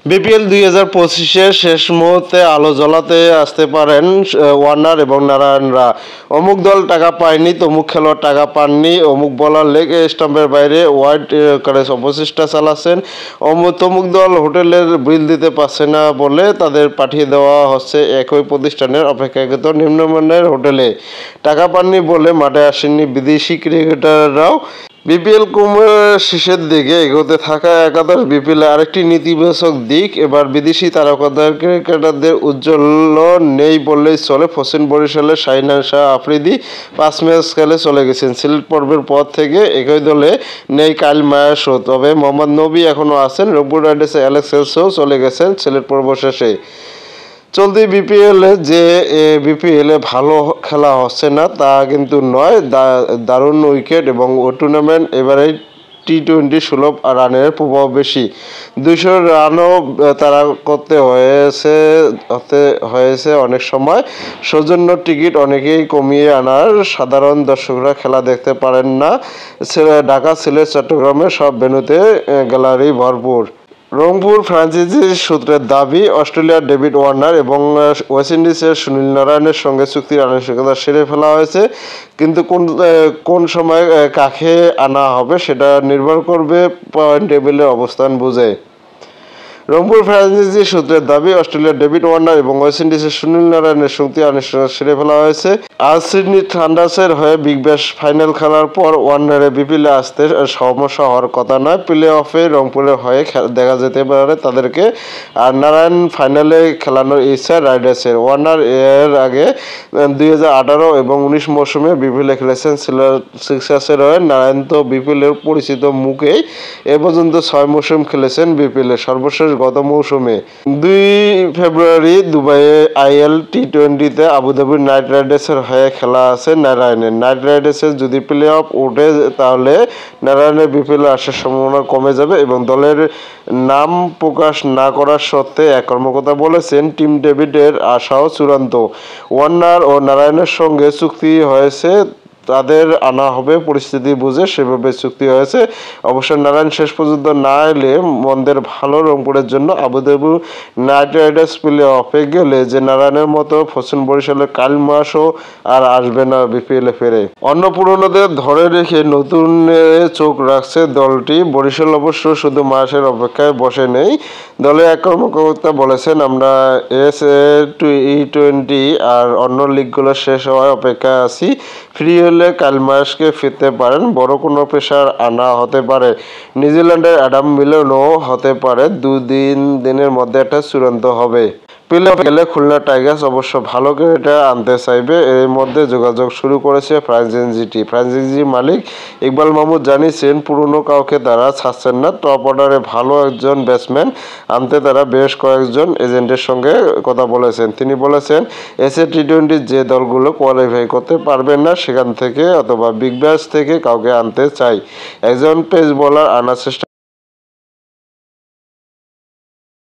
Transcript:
BPL 2025-এর শেষ মুহূর্তে আলো জ্বলাতে আসতে পারেন ওয়ার্নার এবং নারায়ণরা। অমুক দল টাকা পায়নি, তমুক খেলোয়াড় টাকা পাননি, অমুক বলার লেগ স্টাম্পের বাইরে ওয়াইড করে অপচেষ্টা চালাচ্ছেন, তমুক দল হোটেলের বিল দিতে পারছে না বলে তাদের পাঠিয়ে দেওয়া হচ্ছে একই প্রতিষ্ঠানের অপেক্ষাকৃত নিম্নমানের হোটেলে। টাকা পাননি বলে মাঠে আসেননি বিদেশি ক্রিকেটাররাও। বিপিএল শেষের দিকে এগোতে থাকা একাদশ বিপিএলে আরেকটি নেতিবাচক দিক, এবার বিদেশি তারকাদের ক্রিকেটারদের উজ্জ্বল নেই বললেই চলে। ফসিন বরিশালের শাহিন শাহ আফ্রিদি 5 ম্যাচ খেলে চলে গেছেন। সিলেট পর্বের পর থেকে একই দলে নেই কাইল মায়াসও, তবে মোহাম্মদ নবী এখনও আছেন। রংপুর রাইডার্সে অ্যালেক্স হেলসও চলে গেছেন সিলেট পর্ব শেষে। চলতি বিপিএলে ভালো খেলা হচ্ছে না তা কিন্তু নয়, দারুণ উইকেট এবং টুর্নামেন্ট এভারেজ টি-20 সুলভ রানের প্রভাব বেশি। 200 রানও তারা করতে হয়েছে অনেক সময়। সৌজন্য টিকিট অনেকেই কমিয়ে আনার সাধারণ দর্শকরা খেলা দেখতে পারেন না। ঢাকা, সিলেট, চট্টগ্রামের সব ভেন্যুতে গ্যালারি ভরপুর। রংপুর ফ্র্যাঞ্চাইজি সূত্রের দাবি, অস্ট্রেলিয়ার ডেভিড ওয়ার্নার এবং ওয়েস্ট ইন্ডিজের সুনীল নারায়ণের সঙ্গে চুক্তির আনুষ্ঠানিকতা সেরে ফেলা হয়েছে, কিন্তু কোন সময় কাকে আনা হবে সেটা নির্ভর করবে পয়েন্ট টেবিলের অবস্থান বুঝে। রংপুর ফ্র্যাঞ্চাইজি সূত্রের দাবি, অস্ট্রেলিয়ার ডেভিড ওয়ার্নার এবং ওয়েস্ট ইন্ডিজের সুনীল নারায়ণের চুক্তি আনুষ্ঠানিকতা সেরে ফেলা হয়েছে। আজ সিডনি থান্ডার্সের হয়ে বিগ ব্যাশ ফাইনাল খেলার পর ওয়ার্নারের বিপিএলে আসতে সমস্যা হওয়ার কথা নয়। প্লে অফে রংপুরের হয়ে দেখা যেতে পারে তাদেরকে, আর নারায়ণ ফাইনালে খেলানোর ইচ্ছা রাইডার্সের। ওয়ার্নার এর আগে 2018 এবং 19 মৌসুমে বিপিএলে খেলেছেন সিক্সার্সের হয়ে। নারায়ণ তো বিপিএলের পরিচিত মুখেই। এ পর্যন্ত 6 মৌসুম খেলেছেন বিপিএলে, সর্বশেষ গত মৌসুমে। 2 ফেব্রুয়ারি দুবাইয়ে আইএল টি-20তে আবুধাবির নাইট রাইডার্সের হয়ে খেলা আছে নারায়ণের। নাইট রাইডার্সের যদি প্লে অফ ওঠে তাহলে নারায়ণের বিপিএলে আসার সম্ভাবনা কমে যাবে এবং দলের নাম প্রকাশ না করার সত্ত্বে এক কর্মকর্তা বলেছেন, টিম ডেভিডের আশাও চূড়ান্ত। ওয়ার্নার ও নারায়ণের সঙ্গে চুক্তি হয়েছে, তাদের আনা হবে পরিস্থিতি বুঝে, সেভাবে চুক্তি হয়েছে। অবশ্য নারায়ণ শেষ পর্যন্ত না এলে মন্দের ভালো রংপুরের জন্য। আবুধাবি নাইট রাইডার্স প্লে অফে গেলে যে নারায়ণের মতো ফসিন বরিশালের কাইল মায়াসও আর আসবে না বিপিএলে ফেরে। অন্য পুরনোদের ধরে রেখে নতুন চোখ রাখছে দলটি। বরিশাল অবশ্য শুধু মায়াসের অপেক্ষায় বসে নেই। দলের এক কর্মকর্তা বলেছেন, আমরা টি-20 আর অন্য লিগগুলো শেষ হওয়ার অপেক্ষায় আছি। ফ্রি হলে কাইল মায়াসকে ফিরতে পারেন, বড় কোনো পেশার আনা হতে পারে। নিউজিল্যান্ডের অ্যাডাম মিলনও হতে পারে। 2-3 দিনের মধ্যে এটা চূড়ান্ত হবে। প্লে অফে গেলে খুলনা টাইগার্স অবশ্য ভালো ক্রিকেটার আনতে চাইবে। এর মধ্যে যোগাযোগ শুরু করেছে ফ্র্যাঞ্চাইজিটি। ফ্র্যাঞ্চাইজি মালিক ইকবাল মাহমুদ জানিয়েছেন, পুরনো কাউকে তারা ছাড়ছেন না। টপ অর্ডারে ভালো একজন ব্যাটসম্যান আনতে তারা বেশ কয়েকজন এজেন্টের সঙ্গে কথা বলেছেন। তিনি বলেছেন, এসএ টি-20 যে দলগুলো কোয়ালিফাই করতে পারবে না সেখান থেকে অথবা বিগ ব্যাশ থেকে কাউকে আনতে চাই। একজন পেস বোলার আনার চেষ্টা